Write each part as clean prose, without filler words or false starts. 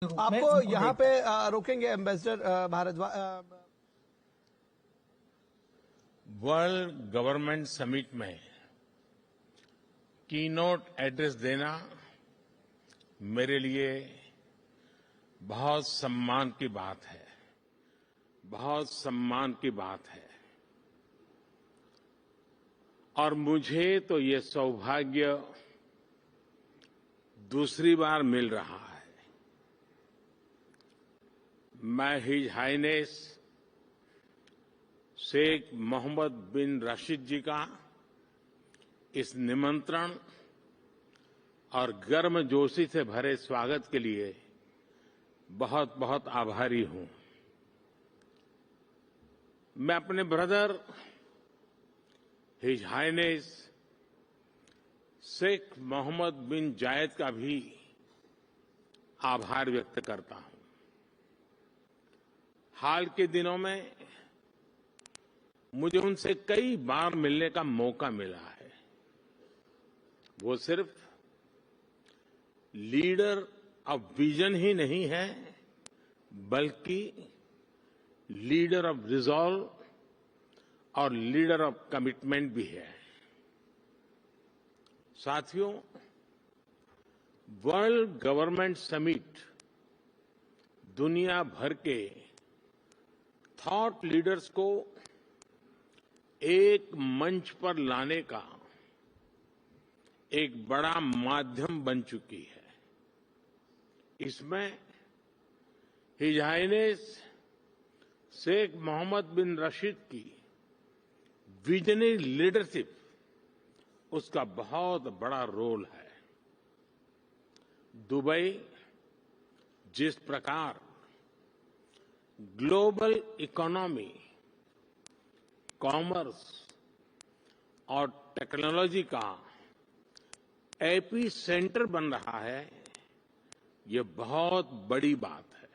रूप में आपको उनको यहाँ देखता है। पे रोकेंगे ambassador Bhardwaj. World government summit में कीनोट एड्रेस देना मेरे लिए बहुत सम्मान की बात है, बहुत सम्मान की बात है। और मुझे तो ये सौभाग्य दूसरी बार मिल रहा है। मैं हिज हाइनेस शेख मोहम्मद बिन राशिद जी का इस निमंत्रण और गर्मजोशी से भरे स्वागत के लिए बहुत बहुत आभारी हूं। मैं अपने brother His Highness Sheikh Mohammed bin Zayed का भी आभार व्यक्त करता हूं। हाल के दिनों में मुझे उनसे कई बार मिलने का मौका मिला है। वो सिर्फ लीडर ऑफ विजन ही नहीं है, बल्कि लीडर ऑफ रिजॉल्व और लीडर ऑफ कमिटमेंट भी है। साथियों, वर्ल्ड गवर्नमेंट समिट दुनिया भर के थॉट लीडर्स को एक मंच पर लाने का एक बड़ा माध्यम बन चुकी है। इसमें हिज हाइनेस शेख मोहम्मद बिन रशीद की विजनरी लीडरशिप, उसका बहुत बड़ा रोल है। दुबई जिस प्रकार ग्लोबल इकोनॉमी, कॉमर्स और टेक्नोलॉजी का एपी सेंटर बन रहा है, ये बहुत बड़ी बात है।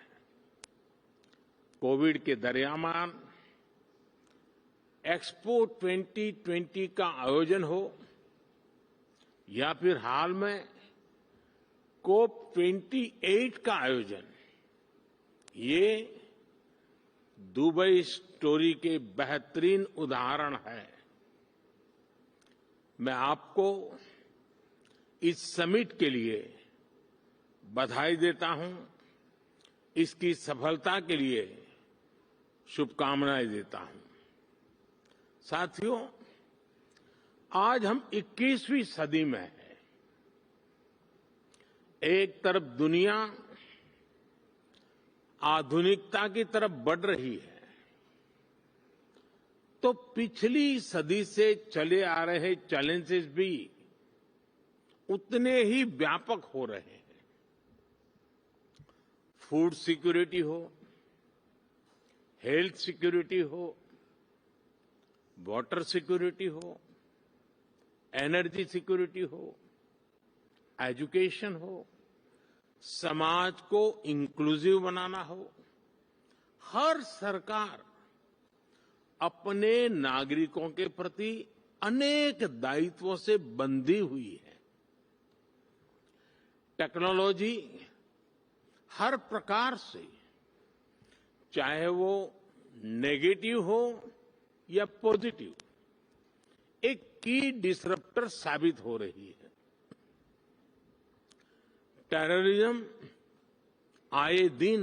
कोविड के दरमियान एक्सपो 2020 का आयोजन हो या फिर हाल में कोप 28 का आयोजन, ये दुबई स्टोरी के बेहतरीन उदाहरण है। मैं आपको इस समिट के लिए बधाई देता हूं, इसकी सफलता के लिए शुभकामनाएं देता हूं। साथियों, आज हम 21वीं सदी में हैं। एक तरफ दुनिया आधुनिकता की तरफ बढ़ रही है, तो पिछली सदी से चले आ रहे चैलेंजेस भी उतने ही व्यापक हो रहे हैं। फूड सिक्योरिटी हो, हेल्थ सिक्योरिटी हो, वाटर सिक्योरिटी हो, एनर्जी सिक्योरिटी हो, एजुकेशन हो, समाज को इंक्लूसिव बनाना हो, हर सरकार अपने नागरिकों के प्रति अनेक दायित्वों से बंधी हुई है। टेक्नोलॉजी हर प्रकार से, चाहे वो नेगेटिव हो या पॉजिटिव, एक की डिसरप्टर साबित हो रही है। टेररिज्म आए दिन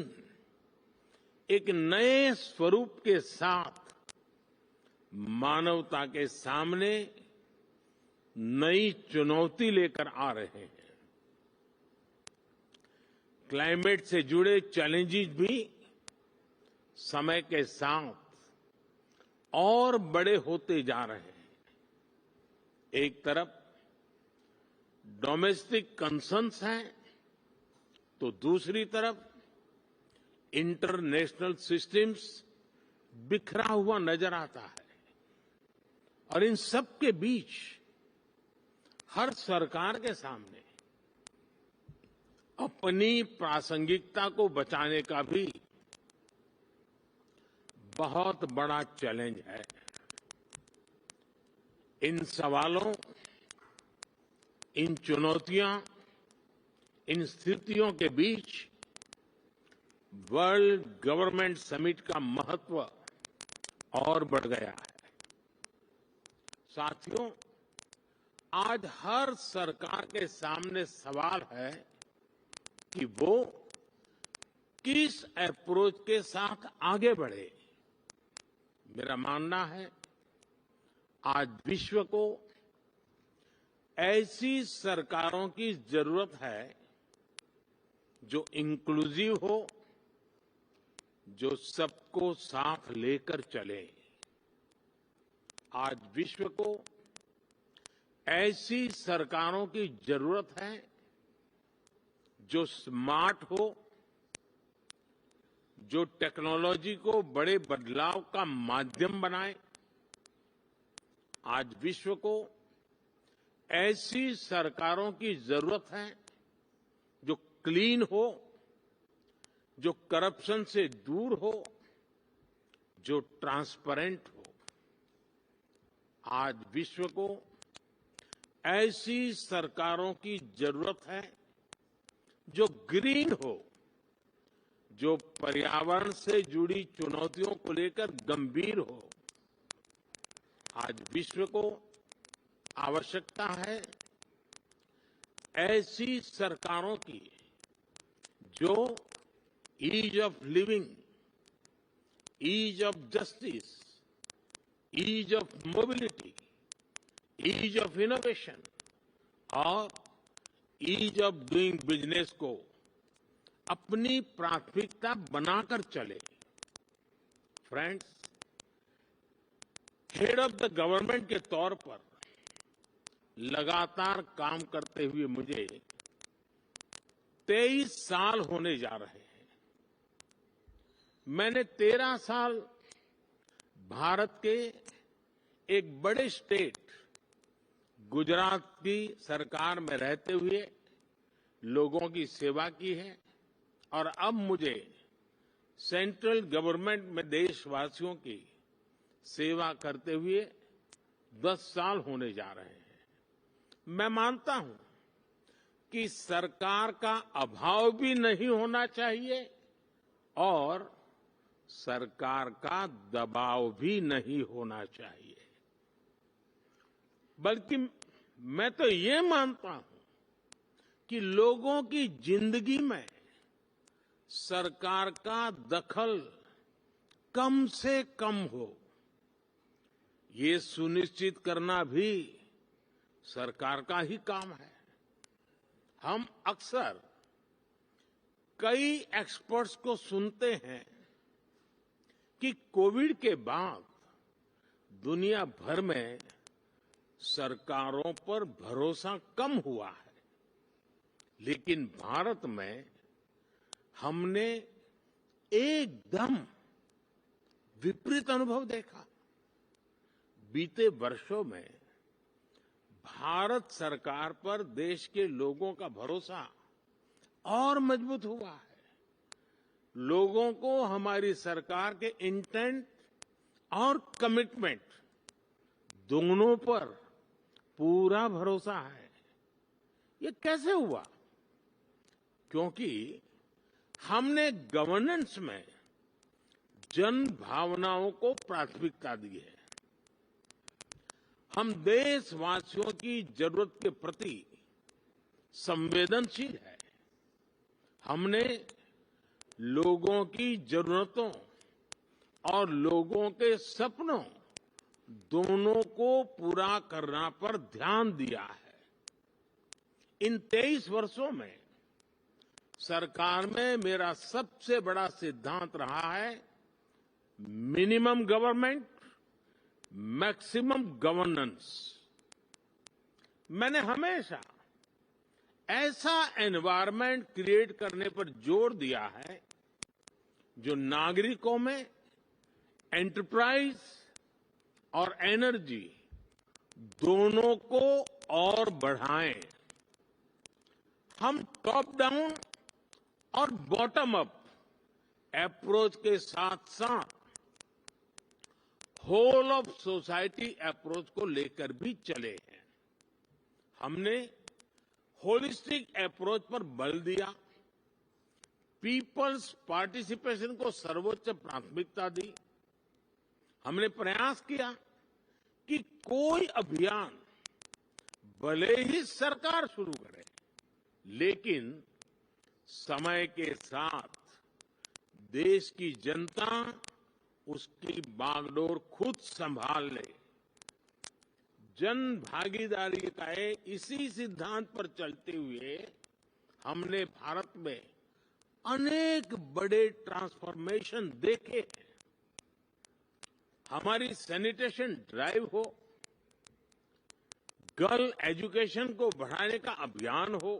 एक नए स्वरूप के साथ मानवता के सामने नई चुनौती लेकर आ रहे हैं। क्लाइमेट से जुड़े चैलेंजेस भी समय के साथ और बड़े होते जा रहे हैं। एक तरफ डोमेस्टिक कंसर्न्स हैं, तो दूसरी तरफ इंटरनेशनल सिस्टम्स बिखरा हुआ नजर आता है। और इन सब के बीच हर सरकार के सामने अपनी प्रासंगिकता को बचाने का भी बहुत बड़ा चैलेंज है। इन सवालों, इन चुनौतियों, इन स्थितियों के बीच वर्ल्ड गवर्नमेंट समिट का महत्व और बढ़ गया है। साथियों, आज हर सरकार के सामने सवाल है कि वो किस अप्रोच के साथ आगे बढ़े। मेरा मानना है आज विश्व को ऐसी सरकारों की जरूरत है जो इंक्लूसिव हो, जो सबको साथ लेकर चले। आज विश्व को ऐसी सरकारों की जरूरत है जो स्मार्ट हो, जो टेक्नोलॉजी को बड़े बदलाव का माध्यम बनाए। आज विश्व को ऐसी सरकारों की जरूरत है जो क्लीन हो, जो करप्शन से दूर हो, जो ट्रांसपेरेंट हो। आज विश्व को ऐसी सरकारों की जरूरत है जो ग्रीन हो, जो पर्यावरण से जुड़ी चुनौतियों को लेकर गंभीर हो। आज विश्व को आवश्यकता है ऐसी सरकारों की जो ease of living, ease of justice, ease of mobility, ease of innovation और ईज ऑफ डूइंग बिजनेस को अपनी प्राथमिकता बनाकर चले। Friends, head of the government के तौर पर लगातार काम करते हुए मुझे 23 साल होने जा रहे हैं। मैंने 13 साल भारत के एक बड़े स्टेट गुजरात की सरकार में रहते हुए लोगों की सेवा की है और अब मुझे सेंट्रल गवर्नमेंट में देशवासियों की सेवा करते हुए 10 साल होने जा रहे हैं। मैं मानता हूं कि सरकार का अभाव भी नहीं होना चाहिए और सरकार का दबाव भी नहीं होना चाहिए। बल्कि मैं तो ये मानता हूं कि लोगों की जिंदगी में सरकार का दखल कम से कम हो, ये सुनिश्चित करना भी सरकार का ही काम है। हम अक्सर कई एक्सपर्ट्स को सुनते हैं कि कोविड के बाद दुनिया भर में सरकारों पर भरोसा कम हुआ है, लेकिन भारत में हमने एकदम विपरीत अनुभव देखा। बीते वर्षों में भारत सरकार पर देश के लोगों का भरोसा और मजबूत हुआ है। लोगों को हमारी सरकार के इंटेंट और कमिटमेंट दोनों पर पूरा भरोसा है। ये कैसे हुआ? क्योंकि हमने गवर्नेंस में जन भावनाओं को प्राथमिकता दी है। हम देशवासियों की जरूरत के प्रति संवेदनशील है। हमने लोगों की जरूरतों और लोगों के सपनों दोनों को पूरा करना पर ध्यान दिया है। इन 23 वर्षों में सरकार में मेरा सबसे बड़ा सिद्धांत रहा है मिनिमम गवर्नमेंट, मैक्सिमम गवर्नेंस। मैंने हमेशा ऐसा एनवायरनमेंट क्रिएट करने पर जोर दिया है जो नागरिकों में एंटरप्राइज और एनर्जी दोनों को और बढ़ाएं। हम टॉप डाउन और बॉटम अप अप्रोच के साथ साथ होल ऑफ सोसाइटी अप्रोच को लेकर भी चले हैं। हमने होलिस्टिक अप्रोच पर बल दिया, पीपल्स पार्टिसिपेशन को सर्वोच्च प्राथमिकता दी। हमने प्रयास किया कि कोई अभियान भले ही सरकार शुरू करे, लेकिन समय के साथ देश की जनता उसकी बागडोर खुद संभाल ले। जन भागीदारी का इसी सिद्धांत पर चलते हुए हमने भारत में अनेक बड़े ट्रांसफॉर्मेशन देखे हैं। हमारी सैनिटेशन ड्राइव हो, गर्ल एजुकेशन को बढ़ाने का अभियान हो,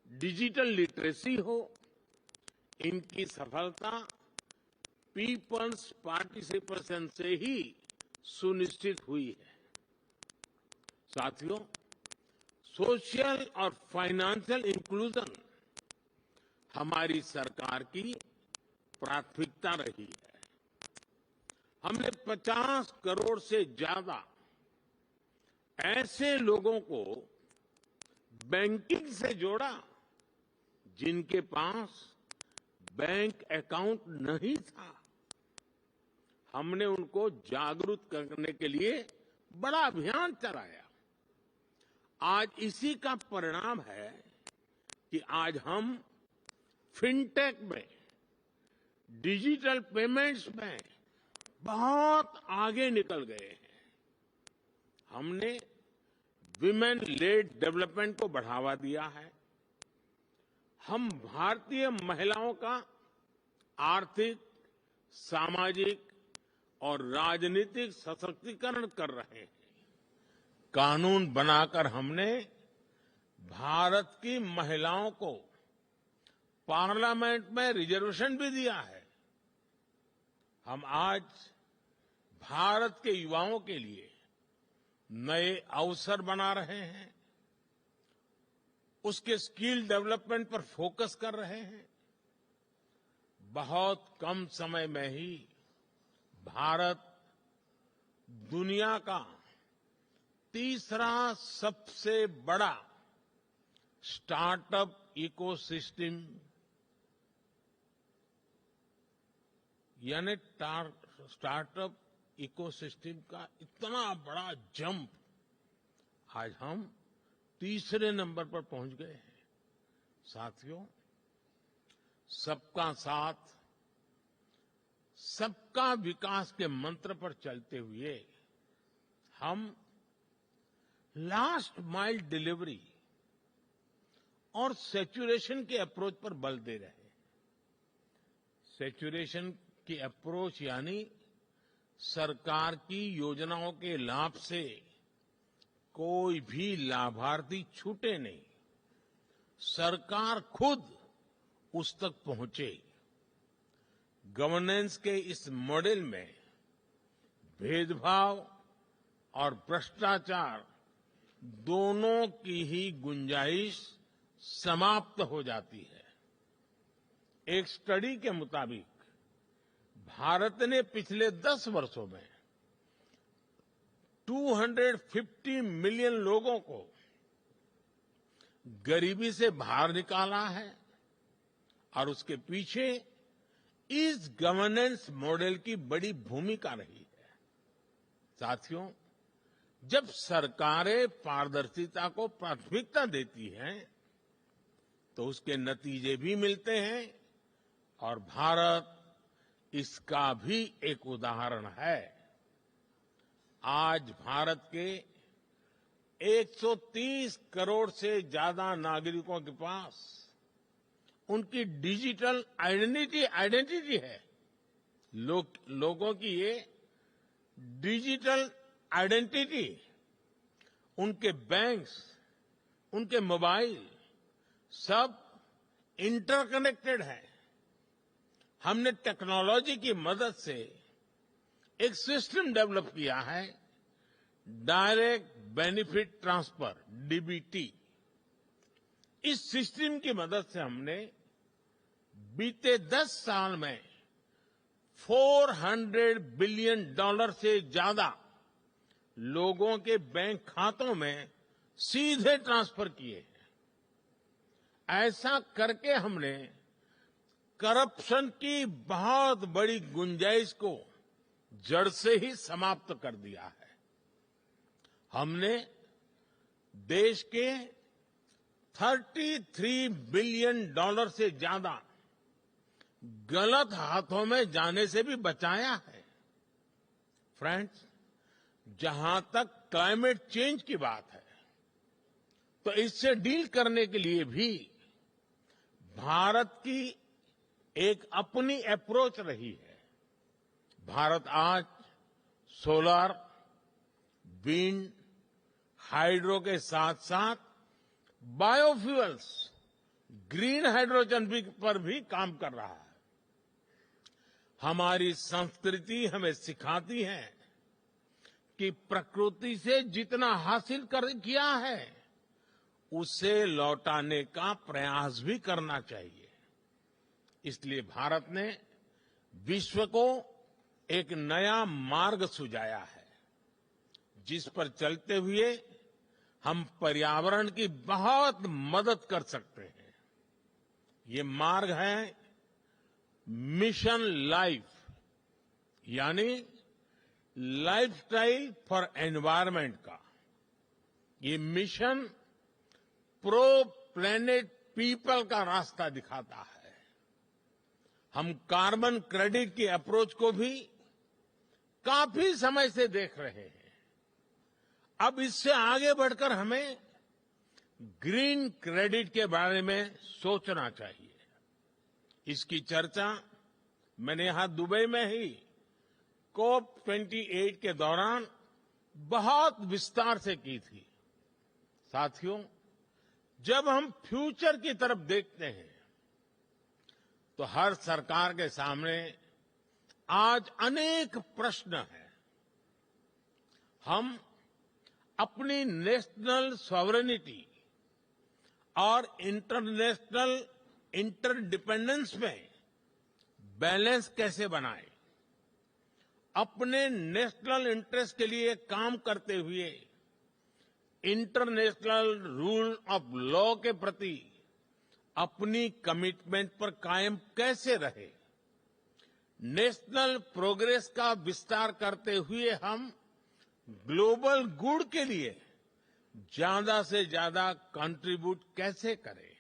डिजिटल लिटरेसी हो, इनकी सफलता पीपल्स पार्टिसिपेशन से ही सुनिश्चित हुई है। साथियों, सोशल और फाइनेंशियल इंक्लूजन हमारी सरकार की प्राथमिकता रही है। हमने 50 करोड़ से ज्यादा ऐसे लोगों को बैंकिंग से जोड़ा जिनके पास बैंक अकाउंट नहीं था। हमने उनको जागरूक करने के लिए बड़ा अभियान चलाया। आज इसी का परिणाम है कि आज हम फिनटेक में, डिजिटल पेमेंट्स में बहुत आगे निकल गए हैं। हमने विमेन लेड डेवलपमेंट को बढ़ावा दिया है। हम भारतीय महिलाओं का आर्थिक, सामाजिक और राजनीतिक सशक्तिकरण कर रहे हैं। कानून बनाकर हमने भारत की महिलाओं को पार्लियामेंट में रिजर्वेशन भी दिया है। हम आज भारत के युवाओं के लिए नए अवसर बना रहे हैं, उसके स्किल डेवलपमेंट पर फोकस कर रहे हैं। बहुत कम समय में ही भारत दुनिया का तीसरा सबसे बड़ा स्टार्टअप इकोसिस्टम यानी स्टार्टअप इकोसिस्टम का इतना बड़ा जंप आज हम तीसरे नंबर पर पहुंच गए हैं। साथियों, सबका साथ, सबका विकास के मंत्र पर चलते हुए हम लास्ट माइल डिलीवरी और सैचुरेशन के अप्रोच पर बल दे रहे हैं। सैचुरेशन की अप्रोच यानी सरकार की योजनाओं के लाभ से कोई भी लाभार्थी छूटे नहीं, सरकार खुद उस तक पहुंचे। गवर्नेंस के इस मॉडल में भेदभाव और भ्रष्टाचार दोनों की ही गुंजाइश समाप्त हो जाती है। एक स्टडी के मुताबिक भारत ने पिछले 10 वर्षों में 250 मिलियन लोगों को गरीबी से बाहर निकाला है और उसके पीछे इस गवर्नेंस मॉडल की बड़ी भूमिका रही है। साथियों, जब सरकारें पारदर्शिता को प्राथमिकता देती हैं तो उसके नतीजे भी मिलते हैं और भारत इसका भी एक उदाहरण है। आज भारत के 130 करोड़ से ज्यादा नागरिकों के पास उनकी डिजिटल आइडेंटिटी है। लोगों की ये डिजिटल आइडेंटिटी, उनके बैंक्स, उनके मोबाइल सब इंटरकनेक्टेड है। हमने टेक्नोलॉजी की मदद से एक सिस्टम डेवलप किया है, डायरेक्ट बेनिफिट ट्रांसफर, डीबीटी। इस सिस्टम की मदद से हमने बीते 10 साल में $400 बिलियन से ज्यादा लोगों के बैंक खातों में सीधे ट्रांसफर किए हैं। ऐसा करके हमने करप्शन की बहुत बड़ी गुंजाइश को जड़ से ही समाप्त कर दिया है। हमने देश के $33 बिलियन से ज्यादा गलत हाथों में जाने से भी बचाया है। फ्रेंड्स, जहां तक क्लाइमेट चेंज की बात है, तो इससे डील करने के लिए भी भारत की एक अपनी अप्रोच रही है। भारत आज सोलर, विंड, हाइड्रो के साथ साथ बायोफ्यूल्स, ग्रीन हाइड्रोजन पर भी काम कर रहा है। हमारी संस्कृति हमें सिखाती है कि प्रकृति से जितना हासिल किया है, उसे लौटाने का प्रयास भी करना चाहिए। इसलिए भारत ने विश्व को एक नया मार्ग सुझाया है, जिस पर चलते हुए हम पर्यावरण की बहुत मदद कर सकते हैं। ये मार्ग है मिशन लाइफ, यानी लाइफस्टाइल फॉर एनवायरनमेंट का। ये मिशन प्रो प्लेनेट पीपल का रास्ता दिखाता है। हम कार्बन क्रेडिट की अप्रोच को भी काफी समय से देख रहे हैं। अब इससे आगे बढ़कर हमें ग्रीन क्रेडिट के बारे में सोचना चाहिए। इसकी चर्चा मैंने यहां दुबई में ही COP28 के दौरान बहुत विस्तार से की थी। साथियों, जब हम फ्यूचर की तरफ देखते हैं, तो हर सरकार के सामने आज अनेक प्रश्न हैं। हम अपनी नेशनल सॉवरेनिटी और इंटरनेशनल इंटरडिपेंडेंस में बैलेंस कैसे बनाएं? अपने नेशनल इंटरेस्ट के लिए काम करते हुए इंटरनेशनल रूल ऑफ लॉ के प्रति अपनी कमिटमेंट पर कायम कैसे रहे? नेशनल प्रोग्रेस का विस्तार करते हुए हम ग्लोबल गुड के लिए ज्यादा से ज्यादा कंट्रीब्यूट कैसे करें?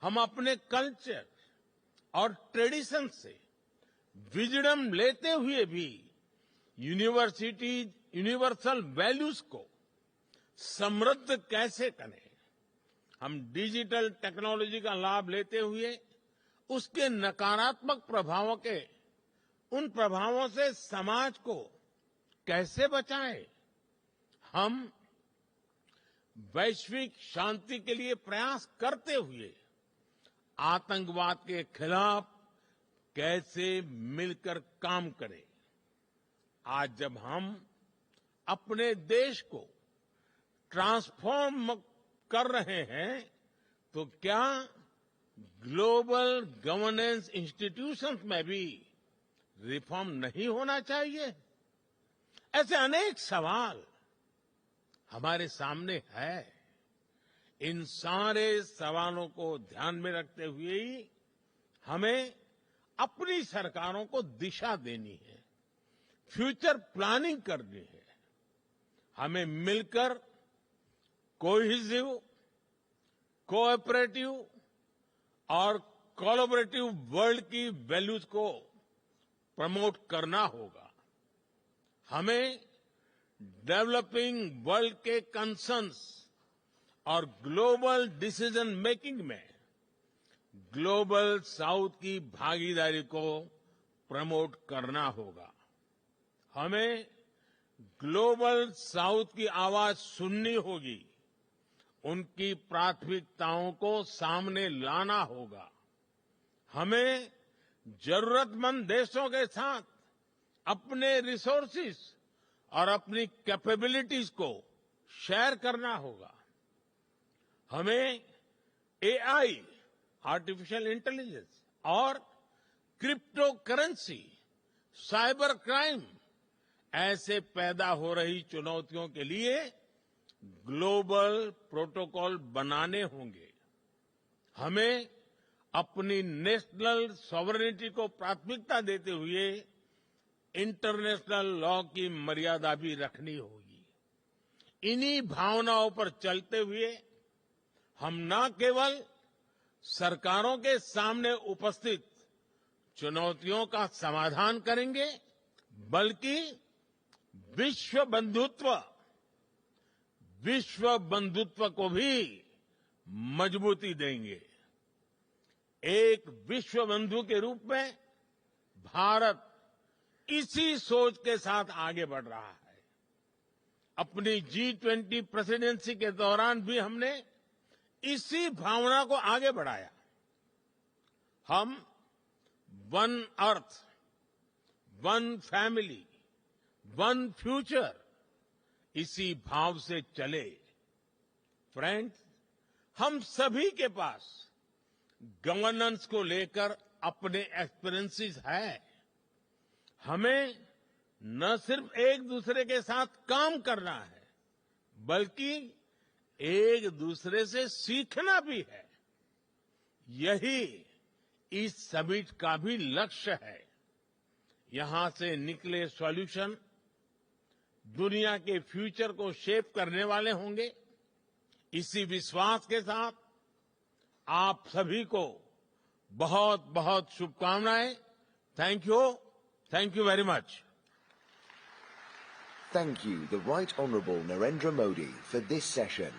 हम अपने कल्चर और ट्रेडिशन से विजडम लेते हुए भी यूनिवर्सल वैल्यूज को समृद्ध कैसे करें? हम डिजिटल टेक्नोलॉजी का लाभ लेते हुए उसके नकारात्मक उन प्रभावों से समाज को कैसे बचाएं? हम वैश्विक शांति के लिए प्रयास करते हुए आतंकवाद के खिलाफ कैसे मिलकर काम करें? आज जब हम अपने देश को ट्रांसफॉर्म कर रहे हैं, तो क्या ग्लोबल गवर्नेंस इंस्टीट्यूशंस में भी रिफॉर्म नहीं होना चाहिए? ऐसे अनेक सवाल हमारे सामने है। इन सारे सवालों को ध्यान में रखते हुए ही हमें अपनी सरकारों को दिशा देनी है, फ्यूचर प्लानिंग करनी है। हमें मिलकर कोहेसिव, कोऑपरेटिव और कोलैबोरेटिव वर्ल्ड की वैल्यूज को प्रमोट करना होगा। हमें डेवलपिंग वर्ल्ड के कंसर्न्स और ग्लोबल डिसीजन मेकिंग में ग्लोबल साउथ की भागीदारी को प्रमोट करना होगा। हमें ग्लोबल साउथ की आवाज सुननी होगी, उनकी प्राथमिकताओं को सामने लाना होगा। हमें जरूरतमंद देशों के साथ अपने रिसोर्सेज और अपनी कैपेबिलिटीज को शेयर करना होगा। हमें एआई, आर्टिफिशियल इंटेलिजेंस और क्रिप्टो करेंसी, साइबर क्राइम ऐसे पैदा हो रही चुनौतियों के लिए ग्लोबल प्रोटोकॉल बनाने होंगे। हमें अपनी नेशनल सॉवरेनिटी को प्राथमिकता देते हुए इंटरनेशनल लॉ की मर्यादा भी रखनी होगी। इन्हीं भावनाओं पर चलते हुए हम न केवल सरकारों के सामने उपस्थित चुनौतियों का समाधान करेंगे, बल्कि विश्व बंधुत्व को भी मजबूती देंगे। एक विश्व बंधु के रूप में भारत इसी सोच के साथ आगे बढ़ रहा है। अपनी G20 प्रेसिडेंसी के दौरान भी हमने इसी भावना को आगे बढ़ाया। हम one earth, one family, one future, इसी भाव से चले। फ्रेंड्स, हम सभी के पास गवर्नेंस को लेकर अपने एक्सपीरियंसेस है। हमें न सिर्फ एक दूसरे के साथ काम करना है, बल्कि एक दूसरे से सीखना भी है। यही इस समिट का भी लक्ष्य है। यहां से निकले सॉल्यूशन दुनिया के फ्यूचर को शेप करने वाले होंगे। इसी विश्वास के साथ आप सभी को बहुत बहुत शुभकामनाएं। Thank you very much. Thank you, the Right Honourable Narendra Modi, for this session.